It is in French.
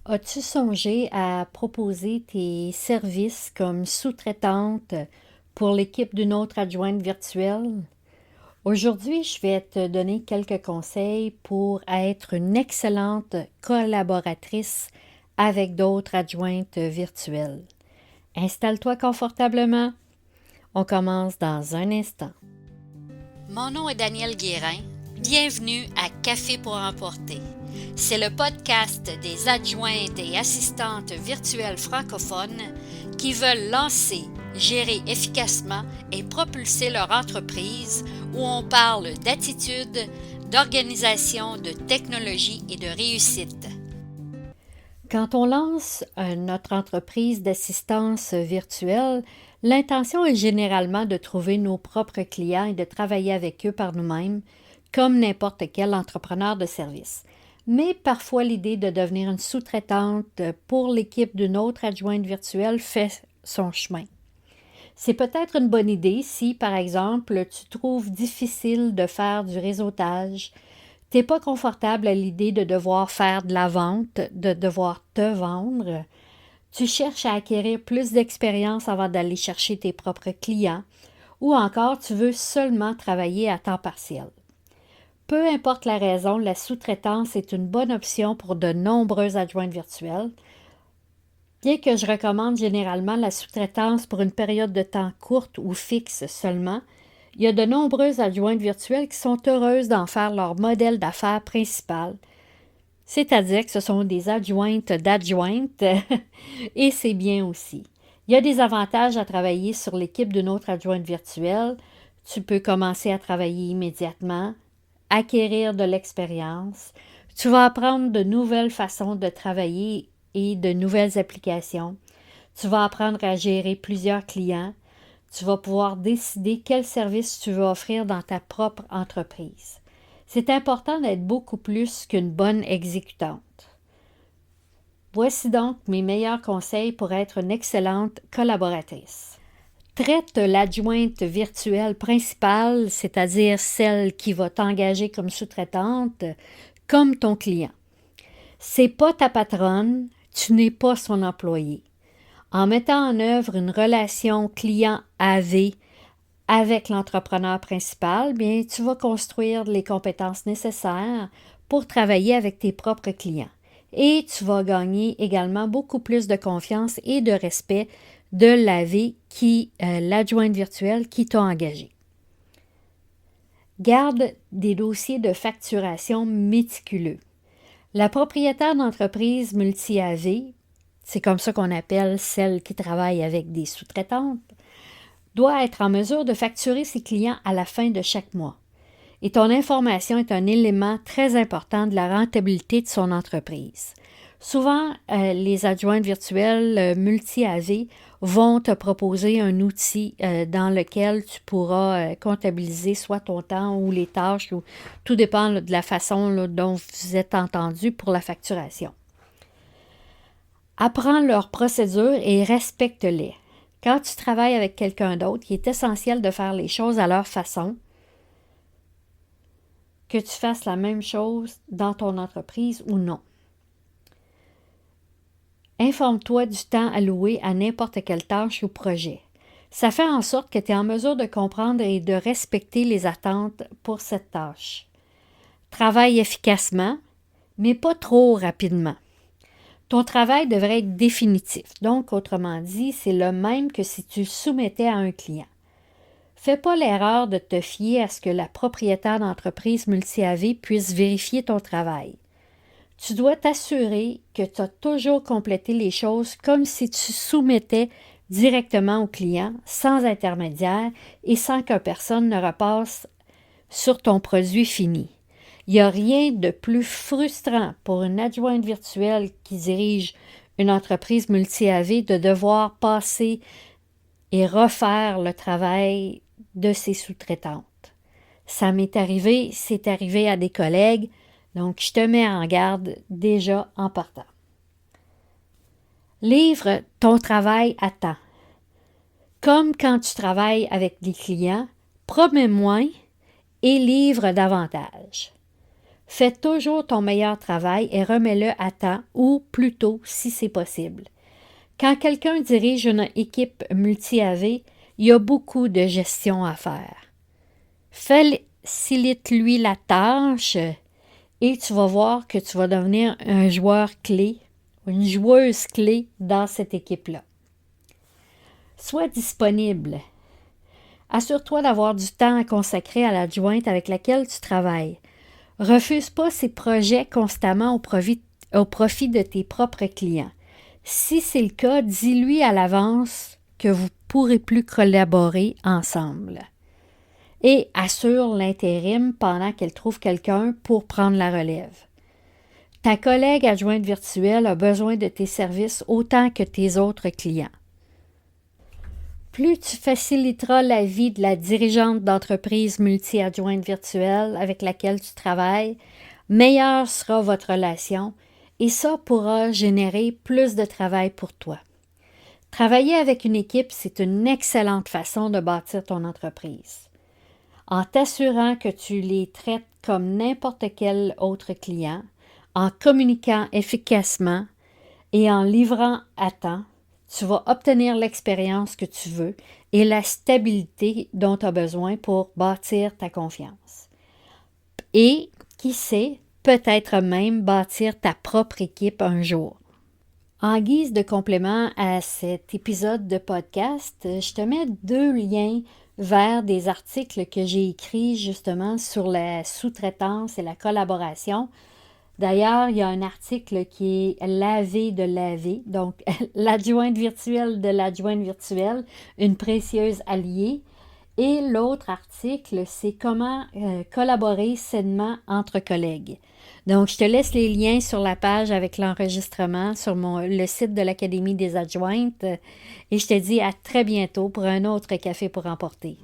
As-tu songé à proposer tes services comme sous-traitante pour l'équipe d'une autre adjointe virtuelle? Aujourd'hui, je vais te donner quelques conseils pour être une excellente collaboratrice avec d'autres adjointes virtuelles. Installe-toi confortablement. On commence dans un instant. Mon nom est Danielle Guérin. Bienvenue à Café pour emporter. C'est le podcast des adjointes et assistantes virtuelles francophones qui veulent lancer, gérer efficacement et propulser leur entreprise, où on parle d'attitude, d'organisation, de technologie et de réussite. Quand on lance notre entreprise d'assistance virtuelle, l'intention est généralement de trouver nos propres clients et de travailler avec eux par nous-mêmes, comme n'importe quel entrepreneur de service. Mais parfois, l'idée de devenir une sous-traitante pour l'équipe d'une autre adjointe virtuelle fait son chemin. C'est peut-être une bonne idée si, par exemple, tu trouves difficile de faire du réseautage, tu n'es pas confortable à l'idée de devoir faire de la vente, de devoir te vendre. Tu cherches à acquérir plus d'expérience avant d'aller chercher tes propres clients ou encore tu veux seulement travailler à temps partiel. Peu importe la raison, la sous-traitance est une bonne option pour de nombreuses adjointes virtuelles. Bien que je recommande généralement la sous-traitance pour une période de temps courte ou fixe seulement, il y a de nombreuses adjointes virtuelles qui sont heureuses d'en faire leur modèle d'affaires principal, c'est-à-dire que ce sont des adjointes d'adjointes, et c'est bien aussi. Il y a des avantages à travailler sur l'équipe d'une autre adjointe virtuelle. Tu peux commencer à travailler immédiatement, acquérir de l'expérience. Tu vas apprendre de nouvelles façons de travailler et de nouvelles applications. Tu vas apprendre à gérer plusieurs clients. Tu vas pouvoir décider quel service tu veux offrir dans ta propre entreprise. C'est important d'être beaucoup plus qu'une bonne exécutante. Voici donc mes meilleurs conseils pour être une excellente collaboratrice. Traite l'adjointe virtuelle principale, c'est-à-dire celle qui va t'engager comme sous-traitante, comme ton client. C'est pas ta patronne, tu n'es pas son employé. En mettant en œuvre une relation client AV avec l'entrepreneur principal, bien, tu vas construire les compétences nécessaires pour travailler avec tes propres clients. Et tu vas gagner également beaucoup plus de confiance et de respect de l'adjointe virtuelle qui t'a engagé. Garde des dossiers de facturation méticuleux. La propriétaire d'entreprise multi-AV, c'est comme ça qu'on appelle celle qui travaille avec des sous-traitantes, doit être en mesure de facturer ses clients à la fin de chaque mois. Et ton information est un élément très important de la rentabilité de son entreprise. Souvent, les adjointes virtuelles multi-AV vont te proposer un outil dans lequel tu pourras comptabiliser soit ton temps ou les tâches, ou tout dépend de la façon dont vous êtes entendu pour la facturation. Apprends leurs procédures et respecte-les. Quand tu travailles avec quelqu'un d'autre, il est essentiel de faire les choses à leur façon, que tu fasses la même chose dans ton entreprise ou non. Informe-toi du temps alloué à n'importe quelle tâche ou projet. Ça fait en sorte que tu es en mesure de comprendre et de respecter les attentes pour cette tâche. Travaille efficacement, mais pas trop rapidement. Ton travail devrait être définitif. Donc, autrement dit, c'est le même que si tu le soumettais à un client. Fais pas l'erreur de te fier à ce que la propriétaire d'entreprise multi-AV puisse vérifier ton travail. Tu dois t'assurer que tu as toujours complété les choses comme si tu soumettais directement au client, sans intermédiaire et sans que personne ne repasse sur ton produit fini. Il n'y a rien de plus frustrant pour une adjointe virtuelle qui dirige une entreprise multi-AV de devoir passer et refaire le travail de ses sous-traitantes. Ça m'est arrivé, c'est arrivé à des collègues, donc je te mets en garde déjà en partant. Livre ton travail à temps. Comme quand tu travailles avec des clients, promets moins et livre davantage. Fais toujours ton meilleur travail et remets-le à temps ou plus tôt si c'est possible. Quand quelqu'un dirige une équipe multi-AV, il y a beaucoup de gestion à faire. Facilite-lui la tâche et tu vas voir que tu vas devenir un joueur clé, une joueuse clé dans cette équipe-là. Sois disponible. Assure-toi d'avoir du temps à consacrer à l'adjointe avec laquelle tu travailles. Refuse pas ces projets constamment au profit de tes propres clients. Si c'est le cas, dis-lui à l'avance que vous ne pourrez plus collaborer ensemble. Et assure l'intérim pendant qu'elle trouve quelqu'un pour prendre la relève. Ta collègue adjointe virtuelle a besoin de tes services autant que tes autres clients. Plus tu faciliteras la vie de la dirigeante d'entreprise multi-adjointe virtuelle avec laquelle tu travailles, meilleure sera votre relation et ça pourra générer plus de travail pour toi. Travailler avec une équipe, c'est une excellente façon de bâtir ton entreprise. En t'assurant que tu les traites comme n'importe quel autre client, en communiquant efficacement et en livrant à temps, tu vas obtenir l'expérience que tu veux et la stabilité dont tu as besoin pour bâtir ta confiance. Et, qui sait, peut-être même bâtir ta propre équipe un jour. En guise de complément à cet épisode de podcast, je te mets 2 liens vers des articles que j'ai écrits justement sur la sous-traitance et la collaboration. D'ailleurs, il y a un article qui est l'AV de l'AV, donc l'adjointe virtuelle de l'adjointe virtuelle, une précieuse alliée. Et l'autre article, c'est comment collaborer sainement entre collègues. Donc, je te laisse les liens sur la page avec l'enregistrement sur le site de l'Académie des adjointes et je te dis à très bientôt pour un autre café pour emporter.